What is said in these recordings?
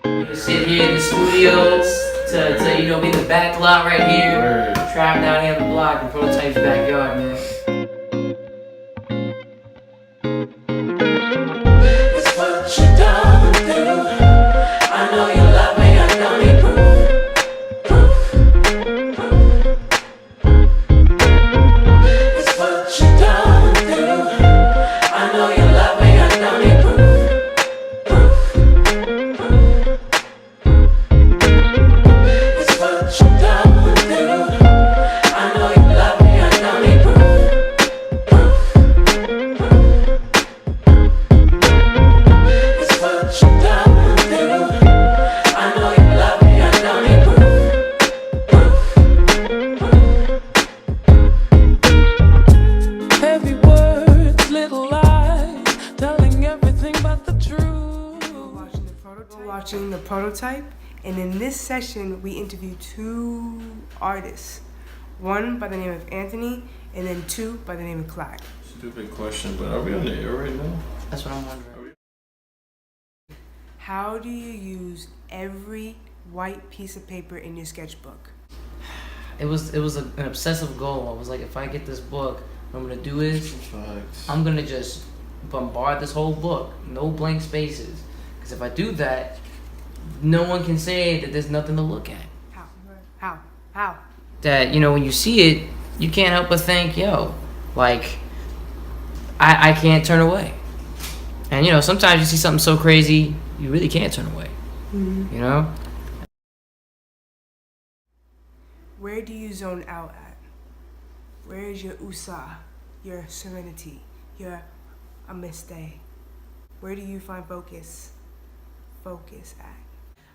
We sit here in the studios to be the back lot right here. Trapping down here on the block in Prototype's backyard, man. It's what you don't do. I know you love me, I don't need proof. It's what you don't do. I know you love me, I don't need proof. It's what you don't do. I know you love me, I don't need proof. It's what you don't do. I know you love me, I don't need proof. Heavy words, little lies, telling everything but the truth. We're watching the prototype, and in this session we interview two artists, one by the name of Anthony and then two by the name of Claude. Stupid question, but are we on the air right now? That's what I'm wondering. How do you use every white piece of paper in your sketchbook? It was an obsessive goal. I was like, if I get this book, what I'm gonna do is Facts. I'm gonna just bombard this whole book, no blank spaces. Because if I do that, no one can say that there's nothing to look at. How? That, when you see it, you can't help but think, like, I can't turn away. And, sometimes you see something so crazy, you really can't turn away. Mm-hmm. Where do you zone out at? Where is your usa, your serenity, your amiste? Where do you find focus at?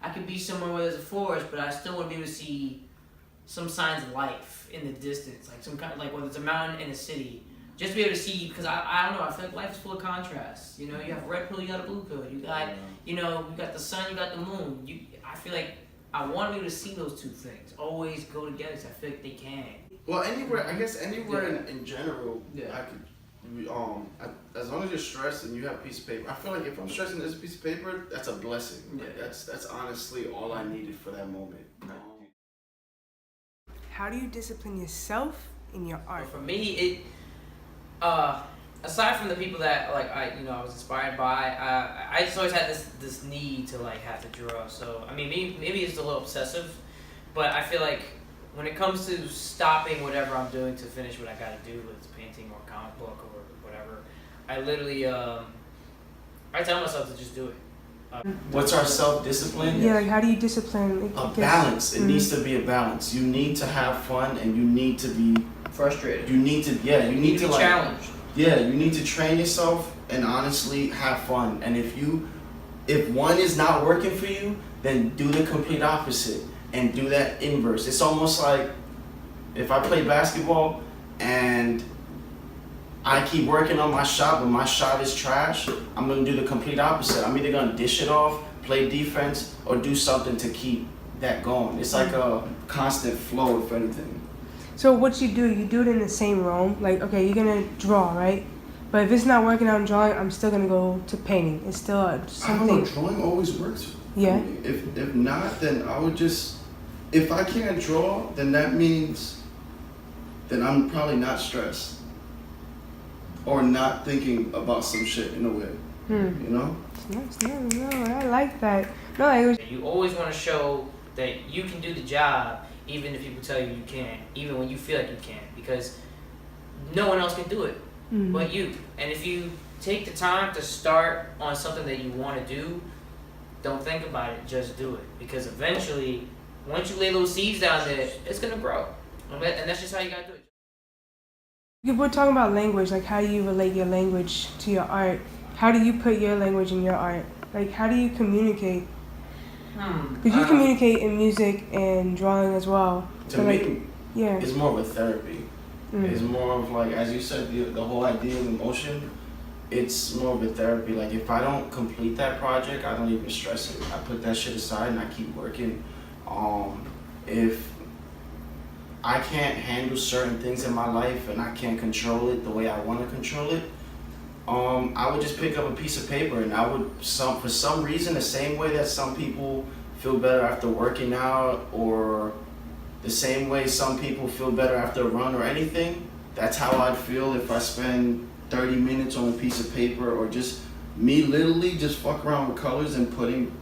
I could be somewhere where there's a forest, but I still want to be able to see some signs of life in the distance, like some kind of, like whether it's a mountain in a city, just to be able to see. Because I don't know, I feel like life is full of contrasts. You have a red pill, you got a blue pill. You got you got the sun, you got the moon. I feel like I want to be able to see those two things always go together. Cause I feel like they can. Well, anywhere in general, Yeah. I could. As long as you're stressed and you have a piece of paper, I feel like if I'm stressing this piece of paper, that's a blessing. Like, Yeah. that's honestly all I needed for that moment. How do you discipline yourself in your art? But for me, it aside from the people that I was inspired by, I just always had this need to have to draw. So I mean, maybe it's a little obsessive, but I feel like when it comes to stopping whatever I'm doing to finish what I got to do, whether it's painting or comic book or whatever, I literally I tell myself to just do it. What's our self-discipline? Yeah, like how do you discipline? A balance. It needs to be a balance. You need to have fun, and you need to be Frustrated. You need to You need to be challenged. Yeah, you need to train yourself and honestly have fun. And if one is not working for you, then do the complete opposite and do that inverse. It's almost like if I play basketball and I keep working on my shot, but my shot is trash, I'm gonna do the complete opposite. I'm either gonna dish it off, play defense, or do something to keep that going. It's like a constant flow, if anything. So what you do it in the same realm. Like, okay, you're gonna draw, right? But if it's not working out in drawing, I'm still gonna go to painting. It's still I don't something. know, drawing always works. Yeah. If not, then I would just, if I can't draw, then that means that I'm probably not stressed or not thinking about some shit in a way. No, I like that. No, it was. You always want to show that you can do the job, even if people tell you can't, even when you feel like you can't, because no one else can do it but you. And if you take the time to start on something that you want to do, don't think about it, just do it. Because eventually, once you lay those seeds down there, it's going to grow. And that's just how you got to do it. We're talking about language, like how do you relate your language to your art? How do you put your language in your art? Like how do you communicate? Because you communicate in music and drawing as well. To me, yeah, it's more of a therapy. It's more of like, as you said, the whole idea of emotion, it's more of a therapy. Like if I don't complete that project, I don't even stress it. I put that shit aside and I keep working. If I can't handle certain things in my life and I can't control it the way I want to control it, I would just pick up a piece of paper and I would for some reason, the same way that some people feel better after working out, or the same way some people feel better after a run or anything, that's how I'd feel if I spend 30 minutes on a piece of paper, or just me literally just fuck around with colors and putting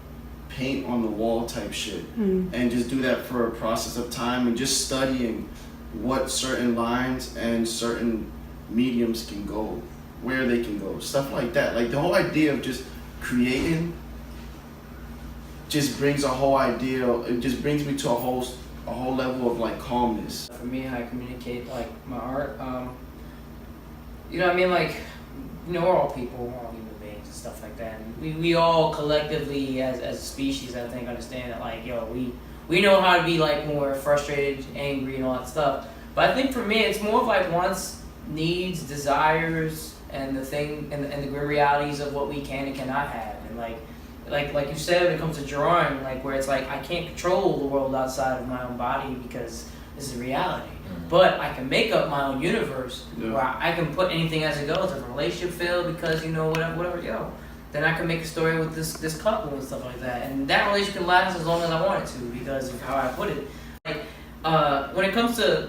paint on the wall type shit. And just do that for a process of time and just studying what certain lines and certain mediums can go, where they can go, stuff like that. Like the whole idea of just creating just brings a whole idea, it just brings me to a whole level of like calmness. For me, how I communicate like my art, you know what I mean, like, you know, we're all people, we're all human beings and stuff like that. And we all collectively as a species, I think, understand that, like, yo, we know how to be like more frustrated, angry, and all that stuff. But I think for me, it's more of like wants, needs, desires, and the thing, and the grim realities of what we can and cannot have. And like you said, when it comes to drawing, like where it's like I can't control the world outside of my own body because this is reality. But I can make up my own universe where I can put anything as it goes. If a relationship failed because, you know, whatever, yo, then I can make a story with this couple and stuff like that. And that relationship can last as long as I want it to because of how I put it. Like, when it comes to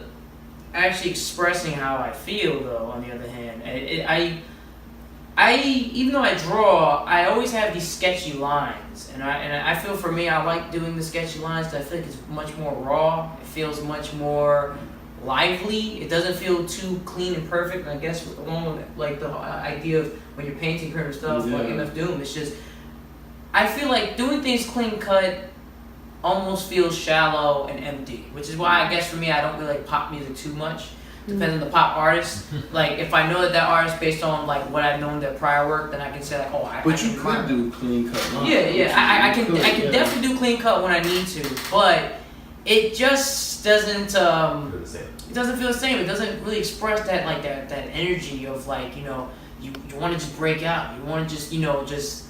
actually expressing how I feel, though, on the other hand, I even though I draw, I always have these sketchy lines, and I feel for me, I like doing the sketchy lines because I feel like it's much more raw. It feels much more lively. It doesn't feel too clean and perfect. And I guess along with like the idea of when you're painting current stuff, like MF Doom, it's just I feel like doing things clean cut almost feels shallow and empty, which is why I guess for me I don't really like pop music too much. Depends on the pop artist. Like if I know that artist based on like what I've known their prior work, then I can say like, oh, I. But you could do clean cut. Huh? Yeah. I can definitely do clean cut when I need to, but it just doesn't. It doesn't feel the same. It doesn't really express that like that energy of like, you know, you want to just break out. You want to just, you know, just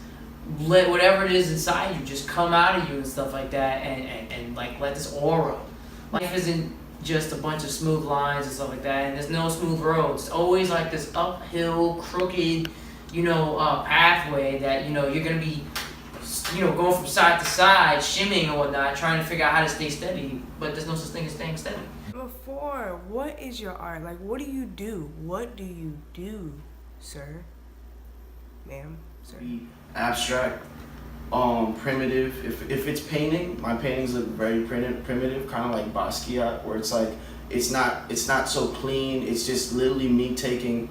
let whatever it is inside you just come out of you and stuff like that, and like let this aura. Life isn't just a bunch of smooth lines and stuff like that, and there's no smooth roads. It's always like this uphill, crooked, you know, pathway that, you know, you're gonna be, you know, going from side to side, shimmying and whatnot, trying to figure out how to stay steady, but there's no such thing as staying steady. Before, what is your art? Like, what do you do? What do you do, sir? Ma'am? Sir? Abstract, primitive. If it's painting, my paintings look very primitive, kind of like Basquiat, where it's like it's not so clean. It's just literally me taking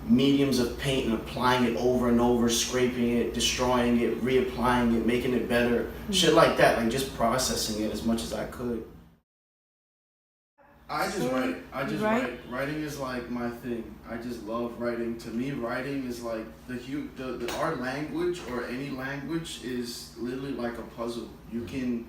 mediums of paint and applying it over and over, scraping it, destroying it, reapplying it, making it better, shit like that. Like just processing it as much as I could. I just write. Writing is like my thing. I just love writing. To me, writing is like our language, or any language, is literally like a puzzle. You can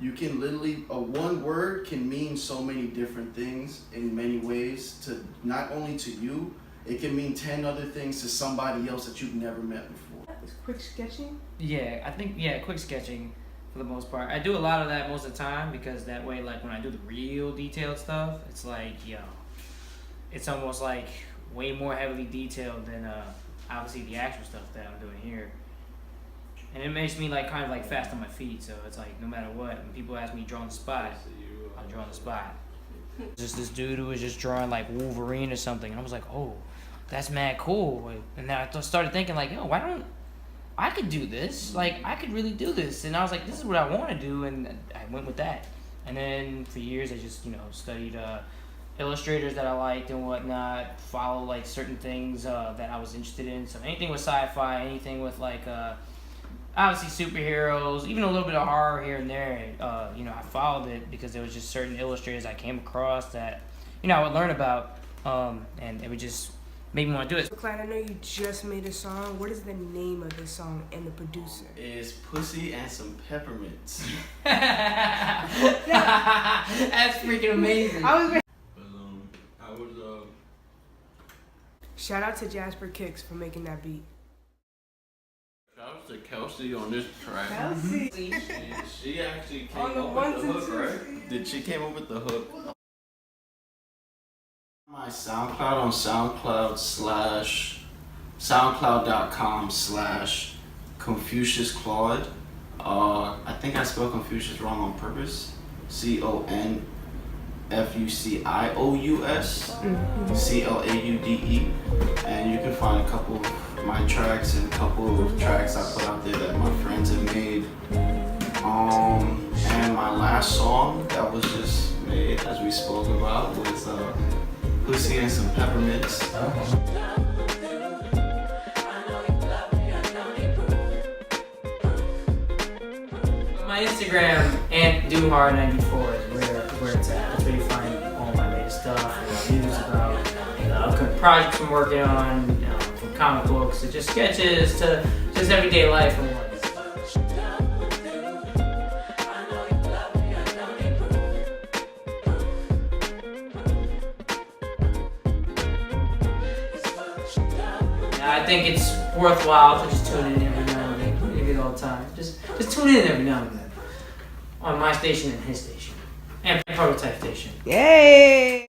literally, one word can mean so many different things in many ways, to not only to you, it can mean 10 other things to somebody else that you've never met before. Is quick sketching? Yeah, I think, quick sketching for the most part. I do a lot of that most of the time because that way, like when I do the real detailed stuff, it's like, yo, it's almost like way more heavily detailed than obviously the actual stuff that I'm doing here. And it makes me like kind of like fast on my feet, so it's like no matter what, when people ask me to draw on the spot, I'll draw on the spot. Just this dude who was just drawing like Wolverine or something, and I was like, oh, that's mad cool. And then I started thinking like, yo, I could do this. Like, I could really do this. And I was like, this is what I want to do, and I went with that. And then for years, I just, you know, studied illustrators that I liked and whatnot, follow like certain things that I was interested in. So anything with sci-fi, anything with like obviously superheroes, even a little bit of horror here and there. You know, I followed it because there was just certain illustrators I came across that, you know, I would learn about, and it would just make me want to do it. Claude, I know you just made a song. What is the name of the song and the producer? Is Pussy and Some Peppermints. That's freaking amazing. Shout out to Jasper Kicks for making that beat. Shout out to Kelsey on this track. Kelsey. She actually came On the up ones with the and hook, twos. right? She came up with the hook. My SoundCloud on SoundCloud SoundCloud.com/Confucius Claude. I think I spelled Confucius wrong on purpose. ConfuciusClaude. CLAUDE. And you can find a couple of my tracks and a couple of tracks I put out there that my friends have made. And my last song that was just made, as we spoke about, was Pussy and Some Peppermints. My Instagram, AntDoHard94 is where it's at. That's where you find all my latest stuff, news about upcoming projects I'm working on, from comic books to just sketches to just everyday life and whatnot. I think it's worthwhile to just tune in every now and then. Maybe all the time. Just tune in every now and then. On my station and his station. And Prototype Station. Yay!